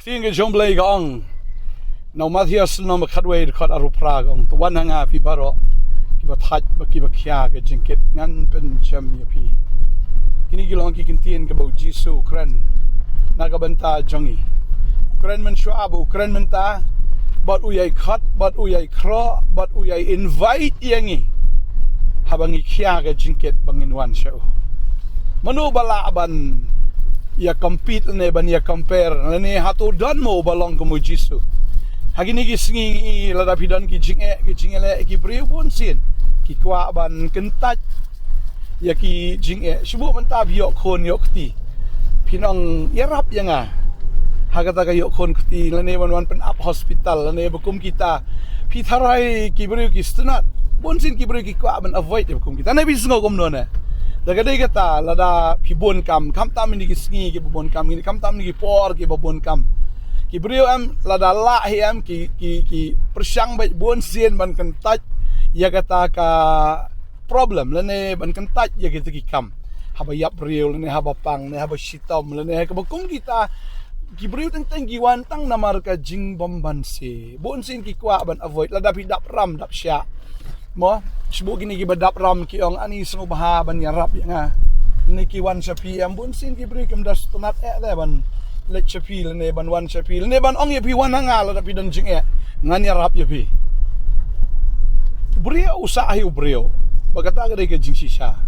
Ting ke jomblay gong. Now Matthias no makadway kat arupra gong. Tuwan nga pi baro. Kiba thaj ba kiba kya ke jingkit ngan pen jam ya pi. Kini gilong ki kintin ke bau Jisu Ukran. Nagabanta jongi. Ukran men shuab Ukran menta. But uyay kat, but uyay kro, but uyay invite yangi. Habangi kya ke jingkit banginwan siya. Manu balaban ya compete ne ban ya compare ne hatu dan mo balong ko Jisu. Hagini gisingi lada pidan ki jingele ki briu pun sin. Ki kwa ban kentat ya ki jinge subu menta biok kon yok ti. Pinong yarap yanga. Hagata ka yok kon ti lane wan pen up hospital lane bekum kita. Pitharai ki briu ki stunat. Pun sin ki briu ki kwa ban avoid bekum kita. Ne bisngo kom no ne. Dagadai kata lada pibon kam tam ni gisngi ki pibon kam ni kam tam ni por ki pibon kam ki brio am lada la hi am ki persyang bai bon sien ban kentat ya kata ka problem lene ban kentat ya kita ki kam haba yap brio lene haba pang ne haba sitom lene ka bakum kita ki brio teng ki wan tang namar ka jing bomban se bon sien ki kwa ban avoid lada pidap ram dap sya mo subu gini ki badap ram ki ong ani sungu baha ban yarap ya nga ni ki wan sapi am bun sin ki bri kem das tonat da ban let sapi ne ban wan sapi ne ban ong ye pi wan nga la tapi dan jing ngan yarap ye pi brio usaha hu brio bagata ga dei ka jing shisha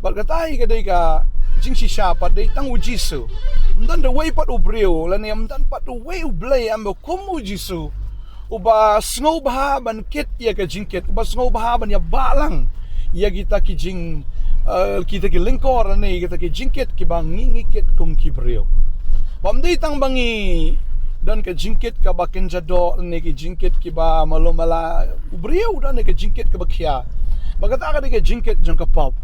bagata ga dei ka jing shisha pat dei tang Jisu ndan de way pat u brio la ne ndan pat u way u blay am ko Jisu uba sngow baha ban kit ya ka jingkit uba sngow baha ban ya balang ya kita ki jing kita ki lingkor ne kita ki jingkit ki bang ngikit kum ki brio bam dei tang bangi dan ka jingkit ka bakin jado ne ki jingkit ki ba malomala brio dan ne ka jingkit ka bakhya bagata ka jingkit jong ka pop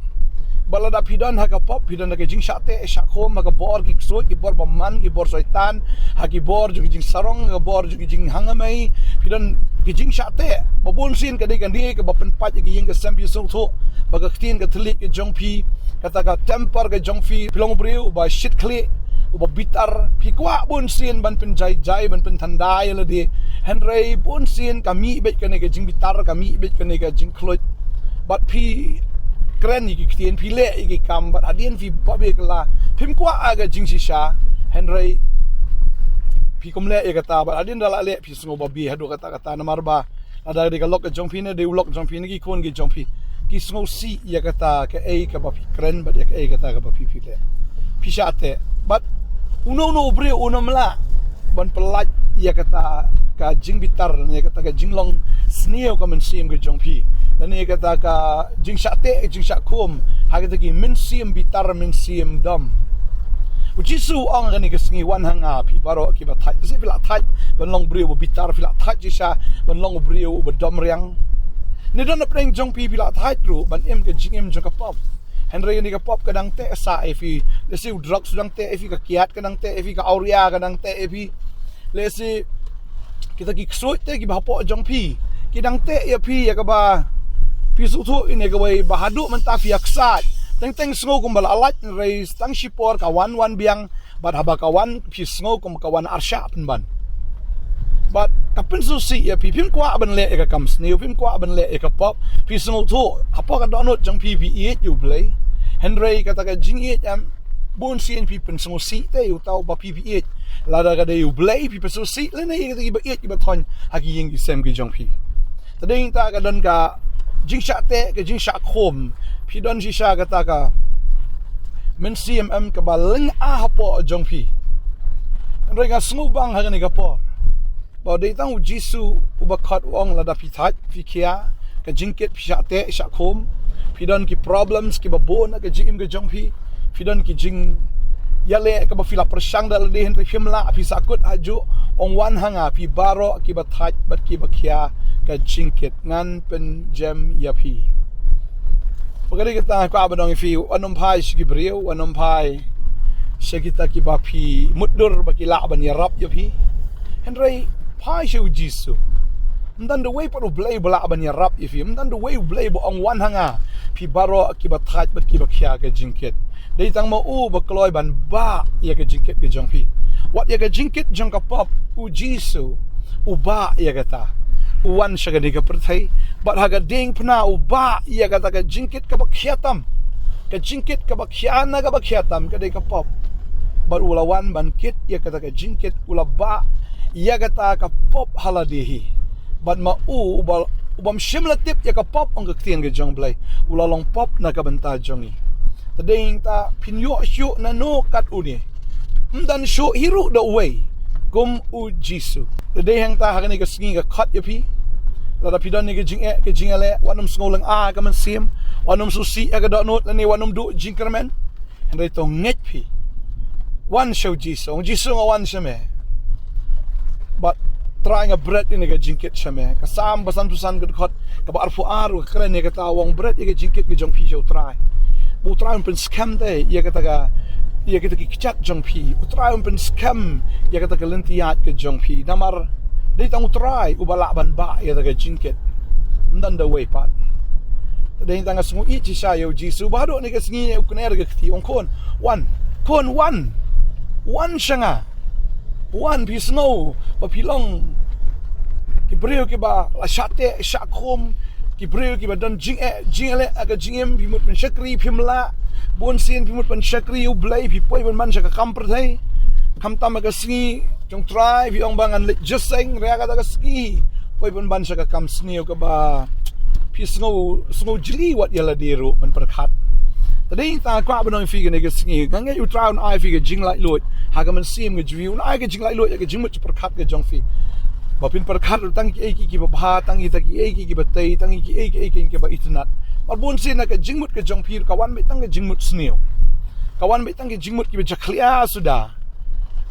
balada pidan ha ka pop pidan ka jing shate shakhom ka bor ki so ki bor baman ki bor shaitan ha ki bor ju ki jing sarong ka bor ju ki jing hangamai pidan ki jing shate babon sin ka dei kan die ka bapen pat ki ying ka sampi so tho baga ktin ka thlik ki jong pi kata ka temper ka jong fi pilong breu ba shit kle uba bitar pi kwa bon sin ban pen jai ban pen thandai la di henry bon sin ka mi bet ka ne ka jing bitar ka mi bet ka ne ka jing kloit but pi keren iki kitien pile iki kam bat adien fi babe kala pim kwa aga jing shisha henry pi komle e kata bat adien dala le pi sngo babi hadu kata namarba ada de kalok ke jongpi ne de ulok jongpi ne ki kon ki jongpi ki sngo si ya kata ke e ka babi keren bat ya ke e kata ka babi pile pi shate bat uno bre uno mla ban pelaj ya kata ka jing bitar ne kata ka jinglong sneo ka men sim ke jongpi dan ia kata ka jing shate jing shakum hagata ki min sim bitar min sim dam Jisu ang gani kesengi wan hanga pi baro ki ba thai se pila thai ban long brio bitar pila thai jisha ban long brio ba dam riang ni don apreng jong pi pila thai tru ban em ke jing em jong ka pop henry ni ka pop kadang te sa efi le se drugs dang te efi ka kiat kadang te efi ka auria kadang te efi le se kita ki ksoi te ki ba po jong pi kidang te ya pi ya ka ba pisu thu ini gawai bahadu menta fiaksat teng sngo kum bala alat reis tang shipor kawan biang bad haba kawan pi sngo kum kawan arsha ban but kapin susi ya pi pim kwa ban le ka kam sneo pim kwa ban le ka pop pi sngo thu apa ka donot jang pi e you play henry kata ka jing e am bon sien pi pen sngo si te you tau ba pi e lada ka de you play pi so si le ne ka ba e ba thon hagi ying sem ki jang pi tading ta ka dan ka jing shate ke jing shakhom pi don shisha kata ka men cmm ka baling a hapo jong pi andre ga smubang ha ni ka por ba de tang Jisu ubakat ong la da pi thai pi kia ka jingket pi shate shakhom pi don ki problems ki babon ka jing ka jong pi don ki jing yale ka ba fila persang dal de hen pi himla pi sakut aju ong wan hanga pi baro ki ba thai bat ki ba kia ka jingket ngan pen jam yapi pagari kita ka abadong fi anom pai shi brio anom pai shekita ki bapi mudur baki la ban yarap yapi henry pai shi Jisu ndan the way pa blay bala ban yarap yapi ndan the way blay bo ang wan hanga pi baro ki ba thaj bat ki ba khya ka jingket dei tang mo u ba kloi ban ba ya ka jingket ke jongpi Wat ya ka jingkit jang ka pop u Jisu uba ya kata uwan siya ka di ka pertai bat haga ding pna uba ya kata ka jingkit ka bakhiatam ka jingkit ka bakhiana ka bakhiatam ka di ka pop bat ulawan bankit ya kata ka jingkit ulaba ya kata ka pop haladihi bat ma ubam shimlatip ya ka pop ang ka tien ka jang blay ulalong pop na ka banta jangi tading ta pinyo syu na no kat uni dan show hiru the way gum u Jisu tading hang ta hakani ka singi ka kat yapi lada pidan ni ka jingale wanum sngolang ka man sim wanum susi ka donut ni wanum du jingkermen and to nget pi one show Jisu ang Jisu nga one siya me but trying a bread ini ka jingkit siya me kasam basan tusan ka kat ka ba arfu aru ka kren ni ka tawang bread ka jingkit ka jong pi show try bu try un pen scam day ya ka taga ya kita kicak jong pi utrai un pen scam ya kata kelentiat ke jong pi namar dei tang utrai ubala ban ba ya taga jingkit ndan da way pat dei tang asngu I chi sha yo Jisu bado ni ka sngi u kner ga kti on kon one shanga one pi snow pa pilong ki breu ki ba la shate shakom ki breu ki ba don jingale aga jingem pi mut pen shakri pimla bon sin pimut pan shakri u blai pi poi ban man shaka kamper thai kam tam ga sngi jong try pi ong bangan le just saying rea ga ski poi ban shaka kam sngi ka ba pi sngo jli wat yala diru man perkhat tadi ta kwa banong fi ga ne ga sngi gange u try on I fi ga jing lai lot ha ga man sim ga jwi un I ga jing lai lot ga jing mut perkhat ga jong fi ba pin perkhat tang ki ba bha tang ki ki ba tai tang ki ki ba itnat Marbun sin na ka jingmut ka jong pir kawan mai tang ka jingmut sneo. Kawan mai tang ka jingmut ki jaklia sudah.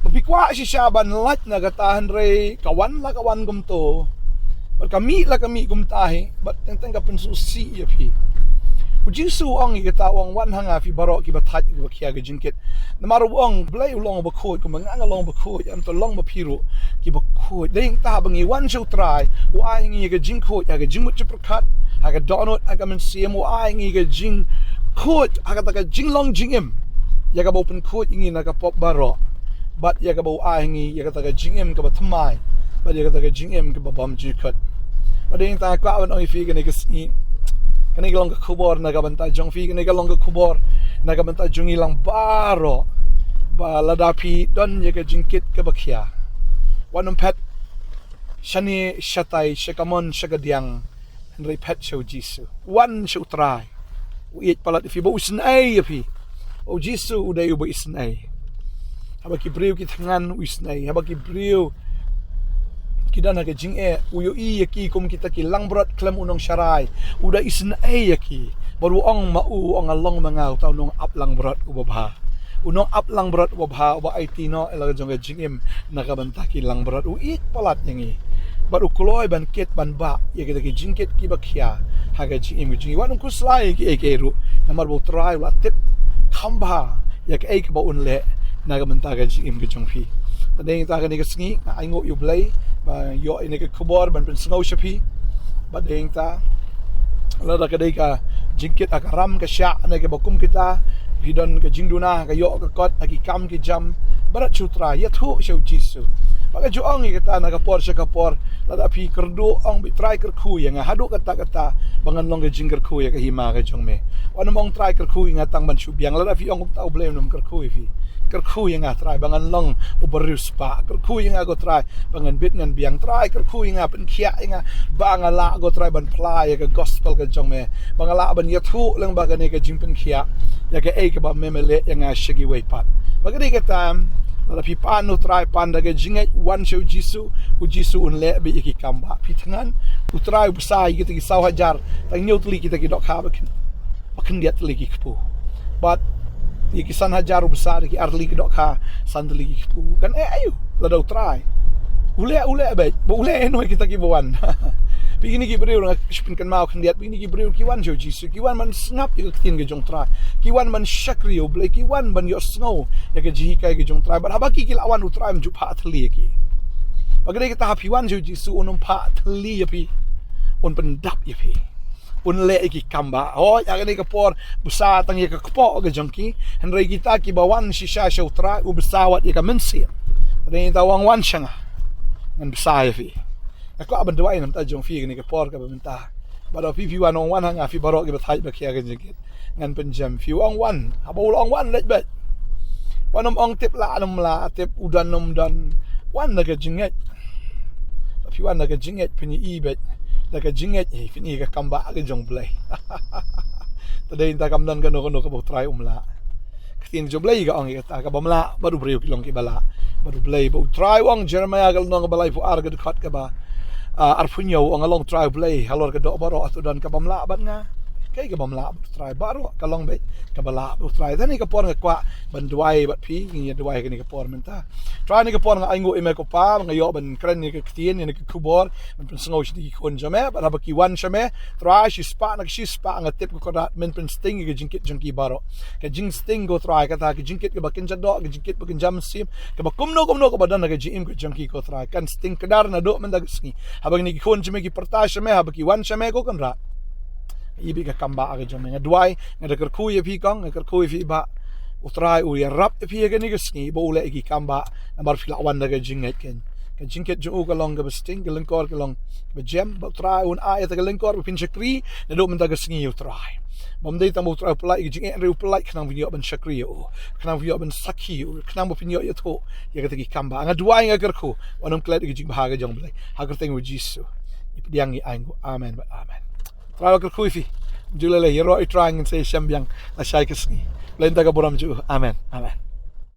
Mapikwa si Shaban lat na gatahan re kawan gumto. But kami gumtahe but tang ka pensusi ya pi. Ujisu ang igatawang wan hanga fi baro ki batat ki bakya ga jingkit. Namaru ang blay ulong ba khoi kung mga long ba khoi am to long ba piro ki ba khoi. Ding ta bangi wan show try u ai ngi ga jingkho ya ga jingmut chiprakat aga donut aga man siam u ai ngi ga jing khoi aga ta ga jinglong jingem. Ya ga open khoi ngi na ga pop baro. But ya ga bo ai ngi ya ga ta ga jingem ka ba thamai. But ya ga ta ga jingem ka ba bam jikot. But ding ta kwa wan oi fi ga ni ga Kani long kubor nagabanta jong fi kani long kubor nagabanta jong ilang baro ba ladapi don ye ka jingkit ka bakya wanum pet shani shatai shakamon shagadiang henry pet show Jisu one show try uit palat fi bo usin ay fi o Jisu uday ubo isin ay habaki briu ki tangan usin ay habaki briu kita nak jing uyo ki kum kita ki langbrat klem unong syarai udah isen ki baru ong mau ong along mangau tau nong up langbrat ubabha unong up langbrat ubabha uba IT no ela jong jingim nakabanta ki langbrat uik palat yangi baru kloy ban ket ban ba ya kita ki jingket ki bakya haga jingim jingi wanung kuslai ki ekeru namar bo try la tip khamba ya ki ek ba unle nakabanta ga jingim ki jongfi tadeng ta ka ni kasngi aingo yu blay ba yo ini ke kubor ban pen snow shapi ba deng ta la da kadai ka jingkit akaram ka sha na ke bakum kita hidon ka jingduna ka yo ka kot aki kam ki jam barat chutra ya thu show Jisu ba ju ong kita na ka por sha ka por la da pi kerdu ong bi try ker khu yang hadu kata bangan long ka jingker khu ya ka hima ka jong me wan mong try ker khu nga tang ban shu biang la da fi ong ta blame nom ker khu fi kerkhu yang try bangan long uberus pa kerkhu yang go try bangan bit ngan biang try kerkhu yang pen khia yang bangala go try ban ply ka gospel ka jong me bangala ban yathu lang ba ka ne ka jingpen khia ya ka e ka ba memele yang shigi way pat bagari ka tam la pi pan no try pan da ka jingai one show Jisu u Jisu un le bi ki kamba pi tangan u try besai kita ki 1,000 tang nyotli kita ki dok ha bakin dia tli ki kpu but Di kisan hajar besar ki arli ki dok ha sandli ki pu kan ayo la do try ule ba ule no kita ki buan begini ki breu na spin kan mau kan diat begini ki breu ki wan jo Jisu ki wan man snap ki tin ke jong try ki wan man shakri o ble ki wan ban yo snow ya ke ji kai ke jong try ba habaki ki lawan u try ju pa thli ki pagre kita happy wan jo Jisu onum pa thli pi on pendap pi unle ki kamba oh ya ni ka por busa tang ka kpo ga jongki henry kita ki bawan shisha shautra u besawat ya ka mensi Tadeng tawang wan siya nga. Ngan besaya fi. Ako aban dawai nam ta jong fi ni ka por ka benta. Baro fi wan on wan hanga fi baro ki bathai ba kya jigit. Ngan penjam fi on wan. Habaw long wan let bet. Wanom ong tip la nom la tip udan nom dan wan na ka jinget. Fi wan na ka jinget pini ibet. Na ka jinget fi ni ka kamba ka jong play. Tadeng ta kamdan kano ka bo try umla. Katin jong play ka ong ka bamla baru breu kilong ki bala. Baru play bo try wang Jeremiah gal nong balai fu arga dekat ka ba arpunyo ang along try play halor ka do baro atu dan ka bamla bat nga kay ka bamla try baro kalong bet ka bala try dan ka por nga kwa banduai bat pi ni duai ka ni ka por menta try ni ka por nga aingo ime ko pa nga yo ban kren ni ka tien ni ka kubor men pensengo si kon jame ba ba ki wan jame try si spa nga tip ko dat men pen sting ka jinkit junki baro ka jing sting go try ka ta ka jinkit ka bakin jado ka jinkit bakin jam sim ka ba kumno ka badan ka jim ka junki ko try kan sting kadar na do men dagsni habang ni kon jame ki partasya me habang ki wan jame ko kan ra ibi ka kamba aga jome nga duai nga dakar kuya fi kong nga kuya fi ba utrai u ya rap fi ga ni gasni bo ule ki kamba na bar fila wan daga jinget ken ka jinket ju ka long ga besting ga lengkor ka long ba jam ba utrai un a ta ga lengkor ba pin chakri na do men daga sngi utrai bom dei tam utrai plai ga jinget re plai kanang video ban chakri o kanang video ban sakhi o kanang bo pin yo to ya ga ki kamba nga duai nga karku wanam klet ga jing bahaga jong blai hagar teng u jisu ipdiang i aingo amen ba amen. Trawa ka kuifi. Julele, yero i trying and say shambyang na shay kasni. Lenta ka buram ju. Amen. Amen.